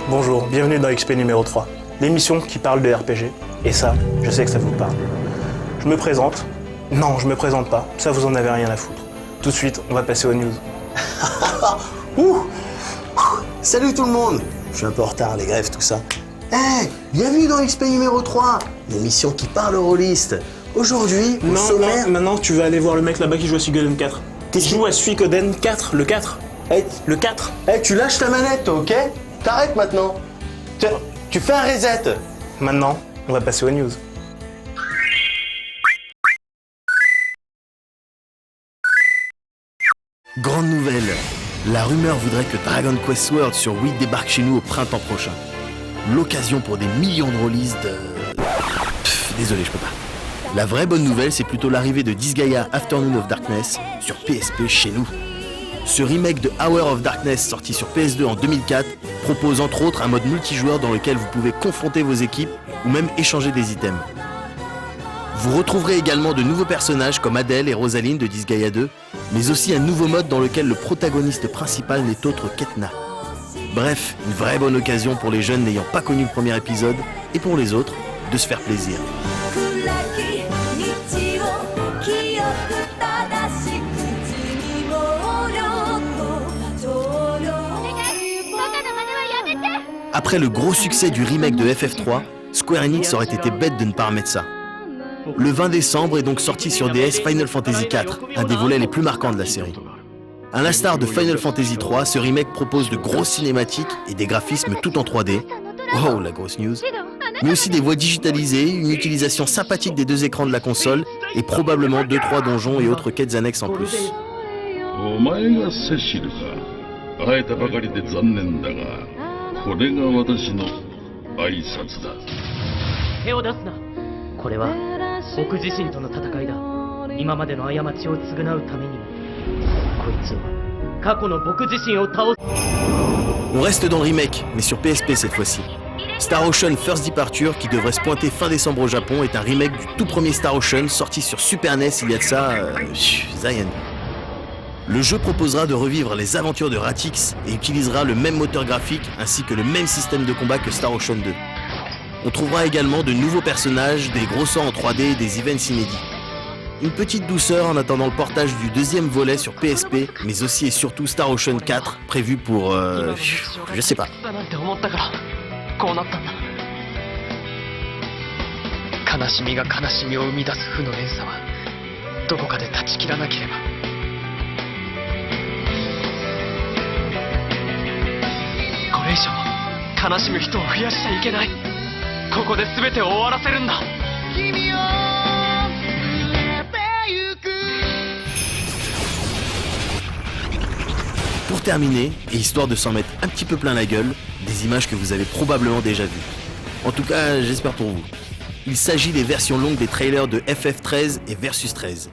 Bonjour, bienvenue dans XP numéro 3, l'émission qui parle de RPG. Et ça, je sais que ça vous parle. Je me présente. Non, je me présente pas, ça vous en avez rien à foutre. Tout de suite, on va passer aux news. Salut tout le monde. Je suis un peu en retard, les grèves, tout ça. Bienvenue dans XP numéro 3, l'émission qui parle aux rôlistes. Aujourd'hui, au sommaire... Maintenant tu vas aller voir le mec là-bas qui joue à Suikoden 4. Qui joue à Suikoden 4, le 4. Le 4. Tu lâches ta manette, toi, ok? T'arrêtes maintenant. Tu fais un reset. Maintenant, on va passer aux news. Grande nouvelle, la rumeur voudrait que Dragon Quest Sword sur Wii débarque chez nous au printemps prochain. L'occasion pour des millions de rôlistes de... désolé, je peux pas. La vraie bonne nouvelle, c'est plutôt l'arrivée de Disgaea Afternoon of Darkness sur PSP chez nous. Ce remake de Hour of Darkness sorti sur PS2 en 2004 propose entre autres un mode multijoueur dans lequel vous pouvez confronter vos équipes ou même échanger des items. Vous retrouverez également de nouveaux personnages comme Adele et Rosaline de Disgaea 2, mais aussi un nouveau mode dans lequel le protagoniste principal n'est autre qu'Etna. Bref, une vraie bonne occasion pour les jeunes n'ayant pas connu le premier épisode, et pour les autres, de se faire plaisir. Après le gros succès du remake de FF3, Square Enix aurait été bête de ne pas remettre ça. Le 20 décembre est donc sorti sur DS Final Fantasy IV, un des volets les plus marquants de la série. À l'instar de Final Fantasy III, ce remake propose de grosses cinématiques et des graphismes tout en 3D. Wow, la grosse news. Mais aussi des voix digitalisées, une utilisation sympathique des deux écrans de la console et probablement 2-3 donjons et autres quêtes annexes en plus. On reste dans le remake, mais sur PSP cette fois-ci. Star Ocean First Departure, qui devrait se pointer fin décembre au Japon, est un remake du tout premier Star Ocean sorti sur Super NES il y a de ça... Zayen. Le jeu proposera de revivre les aventures de Ratix et utilisera le même moteur graphique ainsi que le même système de combat que Star Ocean 2. On trouvera également de nouveaux personnages, des gros sorts en 3D et des events inédits. Une petite douceur en attendant le portage du deuxième volet sur PSP, mais aussi et surtout Star Ocean 4, prévu pour... je sais pas. Pour terminer, et histoire de s'en mettre un petit peu plein la gueule, des images que vous avez probablement déjà vues. En tout cas, j'espère pour vous. Il s'agit des versions longues des trailers de FF13 et Versus 13.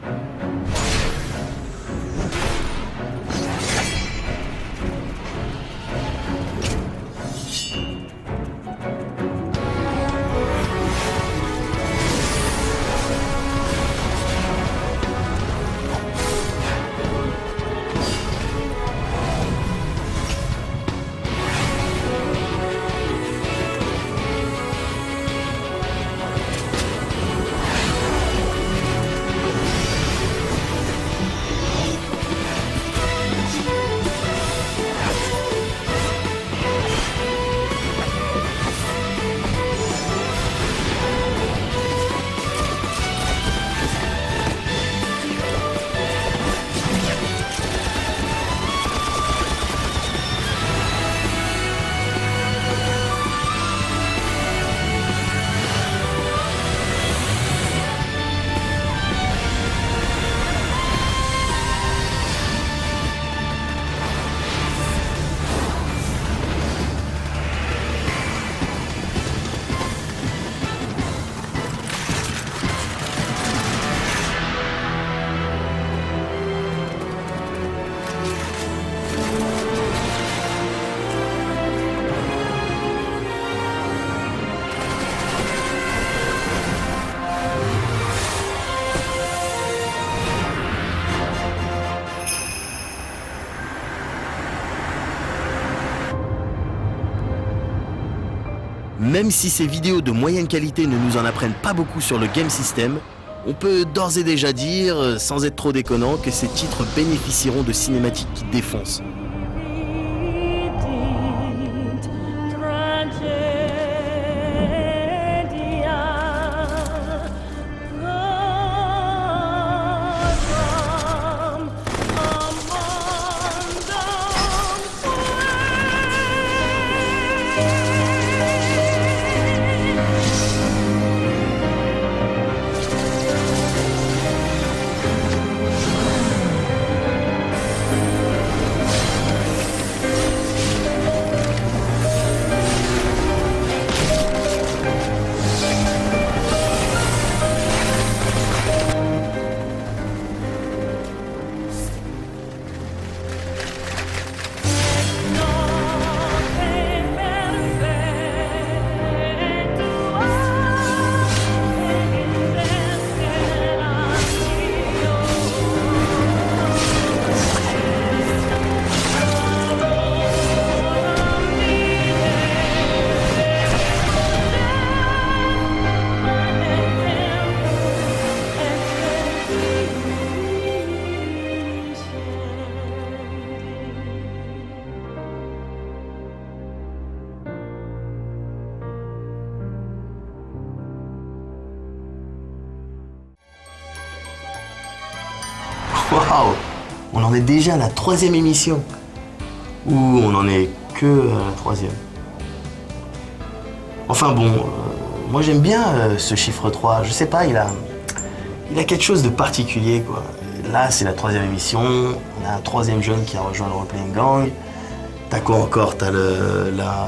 Même si ces vidéos de moyenne qualité ne nous en apprennent pas beaucoup sur le game system, on peut d'ores et déjà dire, sans être trop déconnant, que ces titres bénéficieront de cinématiques qui défoncent. Waouh! On en est déjà à la 3e émission. Ou on en est que à la 3e. Enfin bon, moi j'aime bien ce chiffre 3. Je sais pas, il a quelque chose de particulier, quoi. Là, c'est la 3e émission. On a un 3e jeune qui a rejoint le Role-Playing Gang. T'as quoi encore? T'as la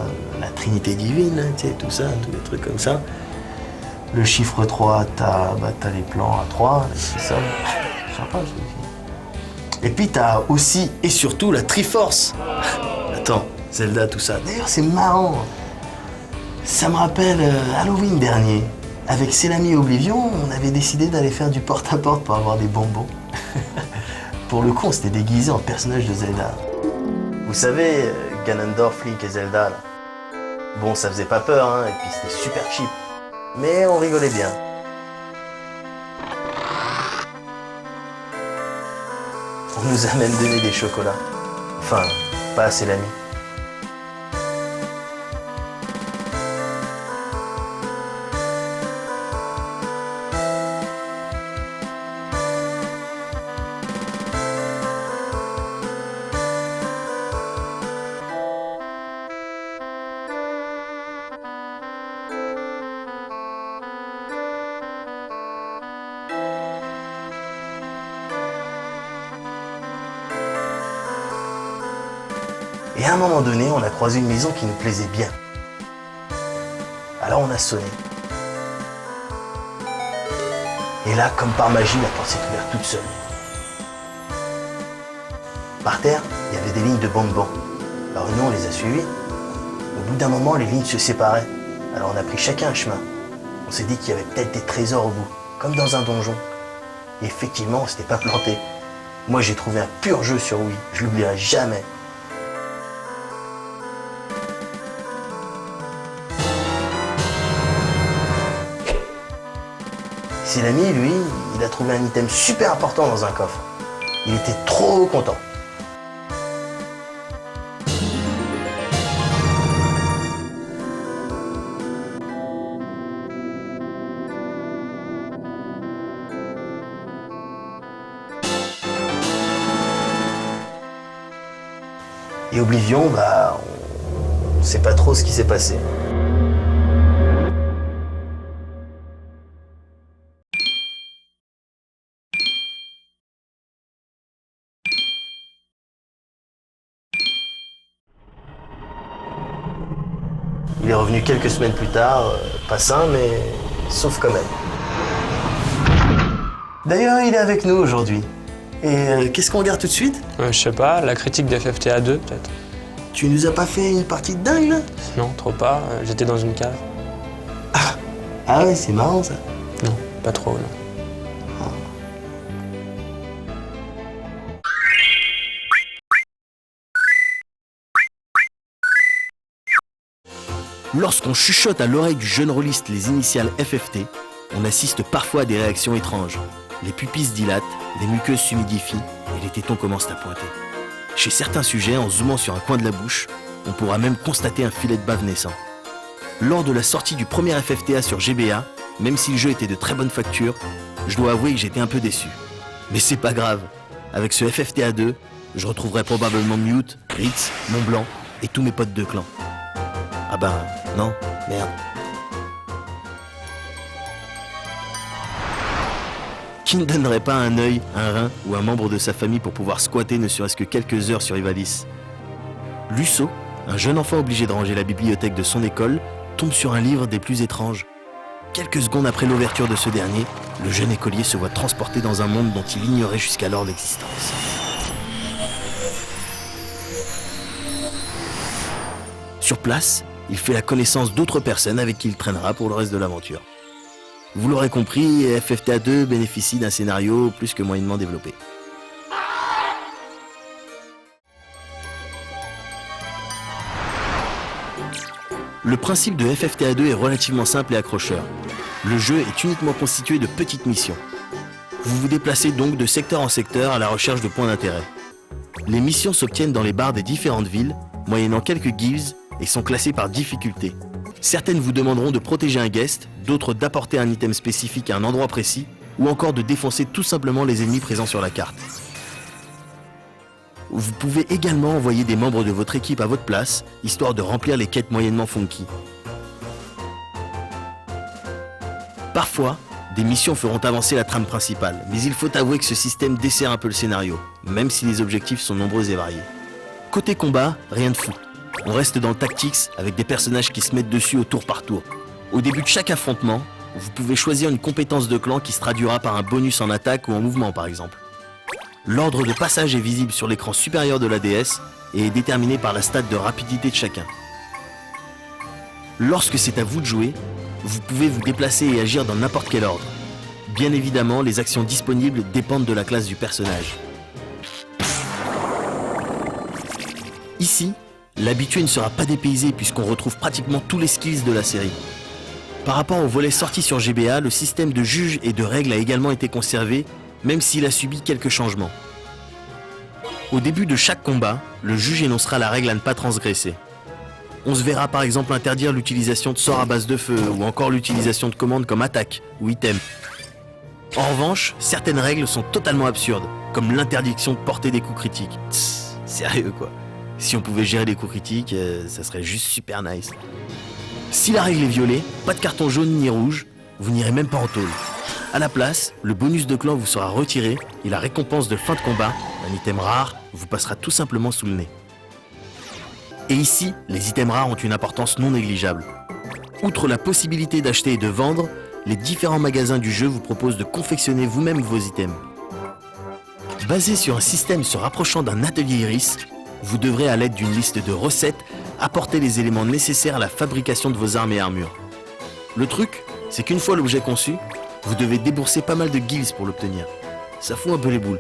Trinité divine, hein, tu sais, tout ça, tous les trucs comme ça. Le chiffre 3, t'as les plans à 3, c'est ça. Sympa, je te dis. Et puis t'as aussi et surtout la Triforce. Attends, Zelda, tout ça. D'ailleurs, c'est marrant. Ça me rappelle Halloween dernier. Avec Célami et Oblivion, on avait décidé d'aller faire du porte-à-porte pour avoir des bonbons. Pour le coup, on s'était déguisé en personnage de Zelda. Vous savez, Ganondorf, Link et Zelda, là. Bon, ça faisait pas peur, hein, et puis c'était super cheap. Mais on rigolait bien. On nous a même donné des chocolats. Enfin, pas assez l'ami. Et à un moment donné, on a croisé une maison qui nous plaisait bien. Alors on a sonné. Et là, comme par magie, la porte s'est ouverte toute seule. Par terre, il y avait des lignes de bonbons. Alors nous, on les a suivies. Au bout d'un moment, les lignes se séparaient. Alors on a pris chacun un chemin. On s'est dit qu'il y avait peut-être des trésors au bout, comme dans un donjon. Et effectivement, on s'était pas planté. Moi, j'ai trouvé un pur jeu sur Wii. Je l'oublierai jamais. C'est l'ami, lui, il a trouvé un item super important dans un coffre. Il était trop content. Et Oblivion, on sait pas trop ce qui s'est passé. Il est revenu quelques semaines plus tard, pas sain, mais sauf quand même. D'ailleurs, il est avec nous aujourd'hui. Et qu'est-ce qu'on regarde tout de suite? Je sais pas, la critique d'FFTA 2 peut-être. Tu nous as pas fait une partie de dingue là? Non, trop pas, j'étais dans une cave. Ah ouais, c'est marrant ça. Non, pas trop, non. Lorsqu'on chuchote à l'oreille du jeune rôliste les initiales FFT, on assiste parfois à des réactions étranges. Les pupilles se dilatent, les muqueuses s'humidifient et les tétons commencent à pointer. Chez certains sujets, en zoomant sur un coin de la bouche, on pourra même constater un filet de bave naissant. Lors de la sortie du premier FFTA sur GBA, même si le jeu était de très bonne facture, je dois avouer que j'étais un peu déçu. Mais c'est pas grave, avec ce FFTA 2, je retrouverai probablement Mute, Ritz, Montblanc et tous mes potes de clan. Ah ben, non, merde. Qui ne donnerait pas un œil, un rein ou un membre de sa famille pour pouvoir squatter ne serait-ce que quelques heures sur Ivalice? Lusso, un jeune enfant obligé de ranger la bibliothèque de son école, tombe sur un livre des plus étranges. Quelques secondes après l'ouverture de ce dernier, le jeune écolier se voit transporté dans un monde dont il ignorait jusqu'alors l'existence. Sur place, il fait la connaissance d'autres personnes avec qui il traînera pour le reste de l'aventure. Vous l'aurez compris, FFTA 2 bénéficie d'un scénario plus que moyennement développé. Le principe de FFTA 2 est relativement simple et accrocheur. Le jeu est uniquement constitué de petites missions. Vous vous déplacez donc de secteur en secteur à la recherche de points d'intérêt. Les missions s'obtiennent dans les bars des différentes villes, moyennant quelques gives, et sont classées par difficulté. Certaines vous demanderont de protéger un guest, d'autres d'apporter un item spécifique à un endroit précis, ou encore de défoncer tout simplement les ennemis présents sur la carte. Vous pouvez également envoyer des membres de votre équipe à votre place, histoire de remplir les quêtes moyennement funky. Parfois, des missions feront avancer la trame principale, mais il faut avouer que ce système dessert un peu le scénario, même si les objectifs sont nombreux et variés. Côté combat, rien de fou. On reste dans le tactics avec des personnages qui se mettent dessus au tour par tour. Au début de chaque affrontement, vous pouvez choisir une compétence de clan qui se traduira par un bonus en attaque ou en mouvement par exemple. L'ordre de passage est visible sur l'écran supérieur de la DS et est déterminé par la stat de rapidité de chacun. Lorsque c'est à vous de jouer, vous pouvez vous déplacer et agir dans n'importe quel ordre. Bien évidemment, les actions disponibles dépendent de la classe du personnage. Ici, l'habitué ne sera pas dépaysé puisqu'on retrouve pratiquement tous les skills de la série. Par rapport au volet sorti sur GBA, le système de juges et de règles a également été conservé, même s'il a subi quelques changements. Au début de chaque combat, le juge énoncera la règle à ne pas transgresser. On se verra par exemple interdire l'utilisation de sorts à base de feu ou encore l'utilisation de commandes comme attaque ou item. En revanche, certaines règles sont totalement absurdes, comme l'interdiction de porter des coups critiques. Tss, sérieux quoi. Si on pouvait gérer les coups critiques, ça serait juste super nice. Si la règle est violée, pas de carton jaune ni rouge, vous n'irez même pas en tôle. A la place, le bonus de clan vous sera retiré et la récompense de fin de combat, un item rare, vous passera tout simplement sous le nez. Et ici, les items rares ont une importance non négligeable. Outre la possibilité d'acheter et de vendre, les différents magasins du jeu vous proposent de confectionner vous-même vos items. Basé sur un système se rapprochant d'un atelier Iris, vous devrez à l'aide d'une liste de recettes apporter les éléments nécessaires à la fabrication de vos armes et armures. Le truc, c'est qu'une fois l'objet conçu, vous devez débourser pas mal de guilds pour l'obtenir. Ça fout un peu les boules.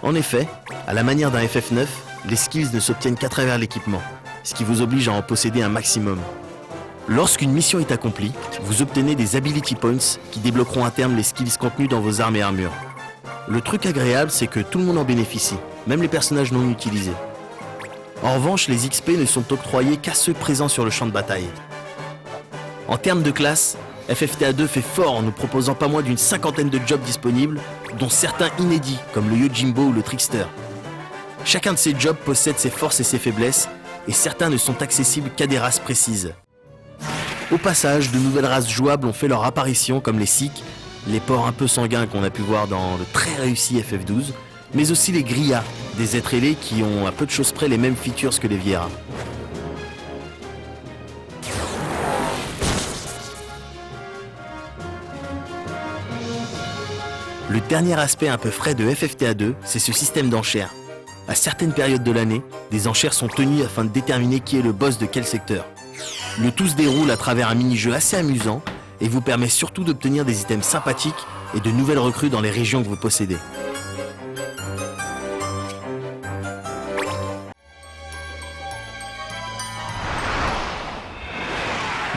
En effet, à la manière d'un FF9, les skills ne s'obtiennent qu'à travers l'équipement, ce qui vous oblige à en posséder un maximum. Lorsqu'une mission est accomplie, vous obtenez des Ability Points qui débloqueront à terme les skills contenus dans vos armes et armures. Le truc agréable, c'est que tout le monde en bénéficie, même les personnages non utilisés. En revanche, les XP ne sont octroyés qu'à ceux présents sur le champ de bataille. En termes de classe, FFTA 2 fait fort en nous proposant pas moins d'une cinquantaine de jobs disponibles, dont certains inédits, comme le Yojimbo ou le Trickster. Chacun de ces jobs possède ses forces et ses faiblesses, et certains ne sont accessibles qu'à des races précises. Au passage, de nouvelles races jouables ont fait leur apparition, comme les Sikhs, les porcs un peu sanguins qu'on a pu voir dans le très réussi FF12, mais aussi les Grillas, des êtres ailés qui ont à peu de choses près les mêmes features que les Viera. Le dernier aspect un peu frais de FFTA 2, c'est ce système d'enchères. À certaines périodes de l'année, des enchères sont tenues afin de déterminer qui est le boss de quel secteur. Le tout se déroule à travers un mini-jeu assez amusant et vous permet surtout d'obtenir des items sympathiques et de nouvelles recrues dans les régions que vous possédez.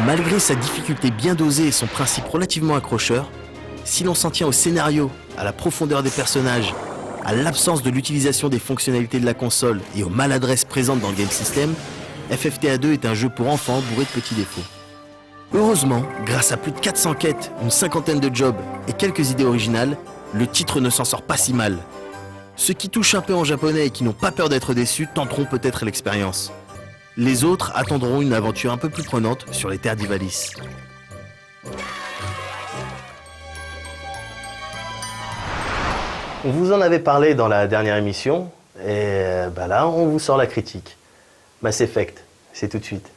Malgré sa difficulté bien dosée et son principe relativement accrocheur, si l'on s'en tient au scénario, à la profondeur des personnages, à l'absence de l'utilisation des fonctionnalités de la console et aux maladresses présentes dans le game system, FFTA 2 est un jeu pour enfants bourré de petits défauts. Heureusement, grâce à plus de 400 quêtes, une cinquantaine de jobs et quelques idées originales, le titre ne s'en sort pas si mal. Ceux qui touchent un peu en japonais et qui n'ont pas peur d'être déçus tenteront peut-être l'expérience. Les autres attendront une aventure un peu plus prenante sur les terres d'Ivalice. On vous en avait parlé dans la dernière émission, et là, on vous sort la critique. Mass Effect, c'est tout de suite.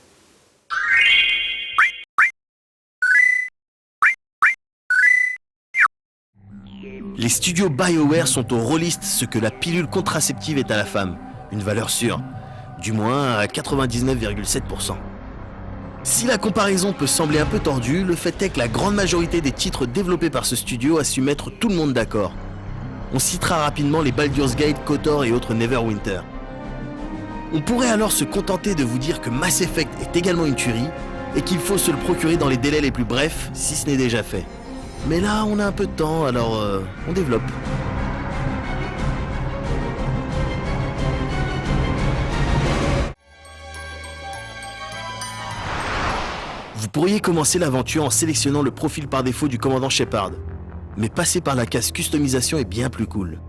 Les studios BioWare sont aux rôlistes ce que la pilule contraceptive est à la femme, une valeur sûre, du moins à 99,7%. Si la comparaison peut sembler un peu tordue, le fait est que la grande majorité des titres développés par ce studio a su mettre tout le monde d'accord. On citera rapidement les Baldur's Gate, KOTOR et autres Neverwinter. On pourrait alors se contenter de vous dire que Mass Effect est également une tuerie et qu'il faut se le procurer dans les délais les plus brefs, si ce n'est déjà fait. Mais là, on a un peu de temps, alors on développe. Vous pourriez commencer l'aventure en sélectionnant le profil par défaut du commandant Shepard. Mais passer par la case customisation est bien plus cool.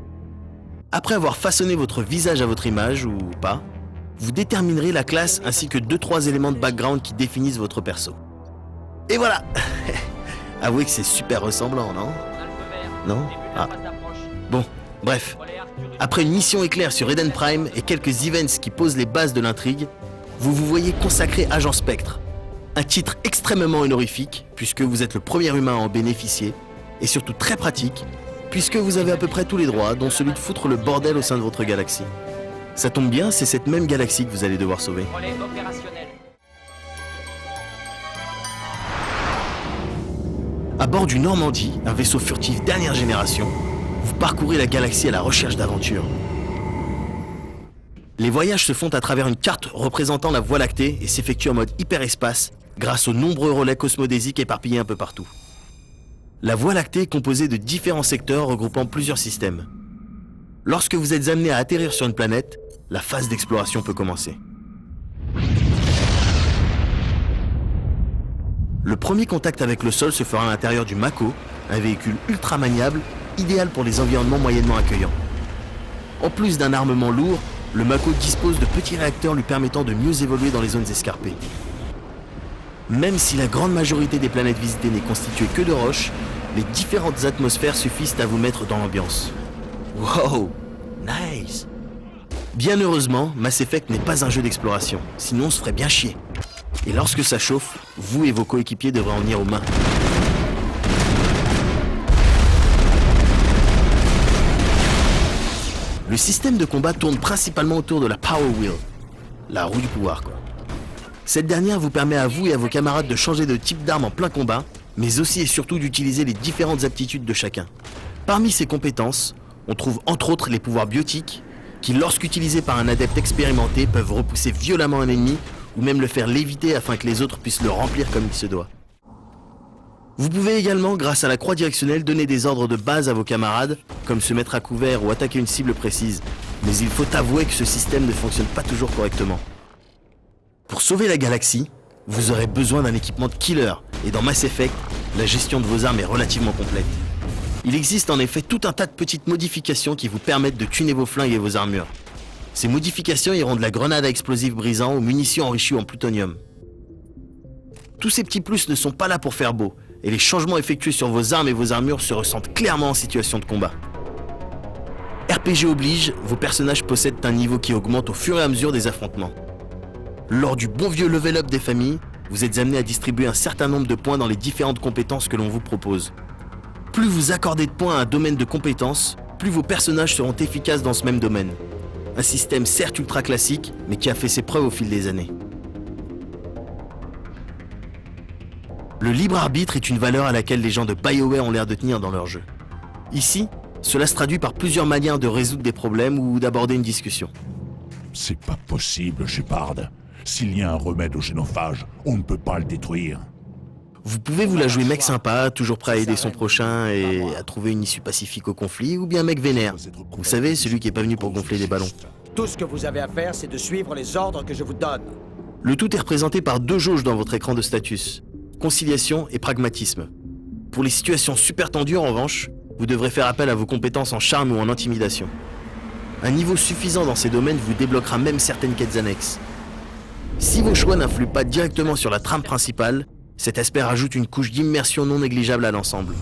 Après avoir façonné votre visage à votre image, ou pas, vous déterminerez la classe ainsi que 2-3 éléments de background qui définissent votre perso. Et voilà. Avouez que c'est super ressemblant, non? Non? Ah. Bon, bref. Après une mission éclair sur Eden Prime et quelques events qui posent les bases de l'intrigue, vous vous voyez consacré Agent Spectre. Un titre extrêmement honorifique, puisque vous êtes le premier humain à en bénéficier, et surtout très pratique, puisque vous avez à peu près tous les droits, dont celui de foutre le bordel au sein de votre galaxie. Ça tombe bien, c'est cette même galaxie que vous allez devoir sauver. À bord du Normandie, un vaisseau furtif dernière génération, vous parcourez la galaxie à la recherche d'aventures. Les voyages se font à travers une carte représentant la Voie lactée et s'effectuent en mode hyperespace grâce aux nombreux relais cosmodésiques éparpillés un peu partout. La Voie lactée est composée de différents secteurs regroupant plusieurs systèmes. Lorsque vous êtes amené à atterrir sur une planète, la phase d'exploration peut commencer. Le premier contact avec le sol se fera à l'intérieur du Mako, un véhicule ultra maniable, idéal pour les environnements moyennement accueillants. En plus d'un armement lourd, le Mako dispose de petits réacteurs lui permettant de mieux évoluer dans les zones escarpées. Même si la grande majorité des planètes visitées n'est constituée que de roches, les différentes atmosphères suffisent à vous mettre dans l'ambiance. Wow, nice. Bien heureusement, Mass Effect n'est pas un jeu d'exploration, sinon on se ferait bien chier. Et lorsque ça chauffe, vous et vos coéquipiers devrez en venir aux mains. Le système de combat tourne principalement autour de la Power Wheel, la roue du pouvoir quoi. Cette dernière vous permet à vous et à vos camarades de changer de type d'arme en plein combat, mais aussi et surtout d'utiliser les différentes aptitudes de chacun. Parmi ces compétences, on trouve entre autres les pouvoirs biotiques, qui lorsqu'utilisés par un adepte expérimenté peuvent repousser violemment un ennemi, ou même le faire léviter afin que les autres puissent le remplir comme il se doit. Vous pouvez également, grâce à la croix directionnelle, donner des ordres de base à vos camarades, comme se mettre à couvert ou attaquer une cible précise, mais il faut avouer que ce système ne fonctionne pas toujours correctement. Pour sauver la galaxie, vous aurez besoin d'un équipement de killer, et dans Mass Effect, la gestion de vos armes est relativement complète. Il existe en effet tout un tas de petites modifications qui vous permettent de tuner vos flingues et vos armures. Ces modifications iront de la grenade à explosifs brisants aux munitions enrichies en plutonium. Tous ces petits plus ne sont pas là pour faire beau, et les changements effectués sur vos armes et vos armures se ressentent clairement en situation de combat. RPG oblige, vos personnages possèdent un niveau qui augmente au fur et à mesure des affrontements. Lors du bon vieux level up des familles, vous êtes amené à distribuer un certain nombre de points dans les différentes compétences que l'on vous propose. Plus vous accordez de points à un domaine de compétences, plus vos personnages seront efficaces dans ce même domaine. Un système certes ultra classique, mais qui a fait ses preuves au fil des années. Le libre arbitre est une valeur à laquelle les gens de BioWare ont l'air de tenir dans leur jeu. Ici, cela se traduit par plusieurs manières de résoudre des problèmes ou d'aborder une discussion. C'est pas possible, Shepard. S'il y a un remède au génophage, on ne peut pas le détruire. Vous pouvez vous la jouer mec sympa, toujours prêt à aider son prochain et à trouver une issue pacifique au conflit, ou bien mec vénère. Vous savez, celui qui est pas venu pour gonfler des ballons. Tout ce que vous avez à faire, c'est de suivre les ordres que je vous donne. Le tout est représenté par 2 jauges dans votre écran de status. Conciliation et pragmatisme. Pour les situations super tendues, en revanche, vous devrez faire appel à vos compétences en charme ou en intimidation. Un niveau suffisant dans ces domaines vous débloquera même certaines quêtes annexes. Si vos choix n'influent pas directement sur la trame principale, cet aspect rajoute une couche d'immersion non négligeable à l'ensemble.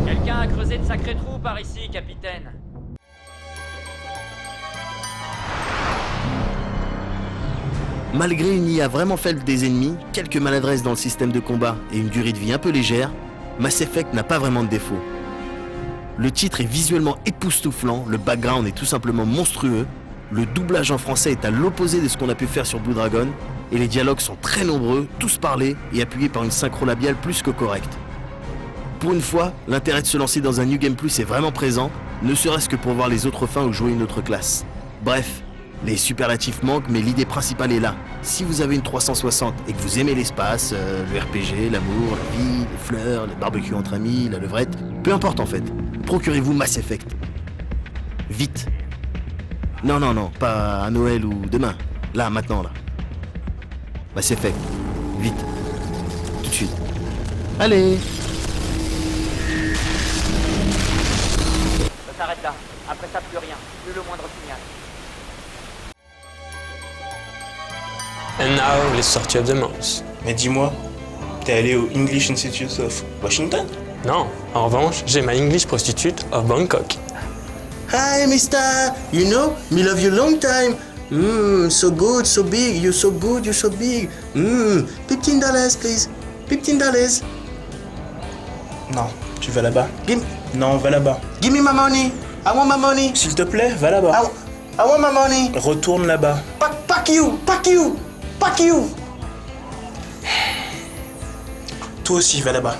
Quelqu'un a creusé de sacrés trous par ici, capitaine. Malgré une IA vraiment faible des ennemis, quelques maladresses dans le système de combat et une durée de vie un peu légère, Mass Effect n'a pas vraiment de défaut. Le titre est visuellement époustouflant, le background est tout simplement monstrueux, le doublage en français est à l'opposé de ce qu'on a pu faire sur Blue Dragon, et les dialogues sont très nombreux, tous parlés et appuyés par une synchro labiale plus que correcte. Pour une fois, l'intérêt de se lancer dans un New Game Plus est vraiment présent, ne serait-ce que pour voir les autres fins ou jouer une autre classe. Bref, les superlatifs manquent, mais l'idée principale est là. Si vous avez une 360 et que vous aimez l'espace, le RPG, l'amour, la vie, les fleurs, les barbecues entre amis, la levrette, peu importe en fait, procurez-vous Mass Effect. Vite. Non, pas à Noël ou demain. Là, maintenant, là. Mass Effect. Vite. Tout de suite. Allez. Ça s'arrête là. Après ça, plus rien. Plus le moindre signal. And now, les sorties of the month. Mais dis-moi, t'es allé au English Institute of Washington? Non, en revanche, j'ai ma English Prostitute of Bangkok. Hi, mister. You know, me love you long time. So good, so big. You're so good, you're so big. $15, please. $15. Non, tu vas là-bas. Give, Non, va là-bas. give me my money. I want my money. S'il te plaît, va là-bas. I want my money. Retourne là-bas. Fuck you, fuck you, fuck you. Toi aussi, va là-bas.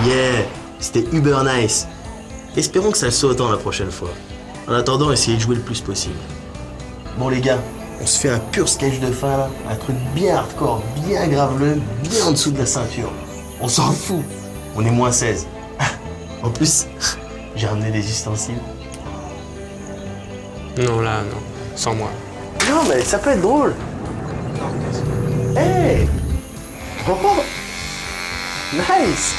Yeah, c'était uber nice. Espérons que ça le soit autant la prochaine fois. En attendant, essayez de jouer le plus possible. Bon les gars, on se fait un pur sketch de fin là, un truc bien hardcore, bien graveleux, bien en dessous de la ceinture. On s'en fout, on est moins 16. En plus, j'ai ramené des ustensiles. Non, là, non. Sans moi. Non mais ça peut être drôle. Hey! Oh! Nice!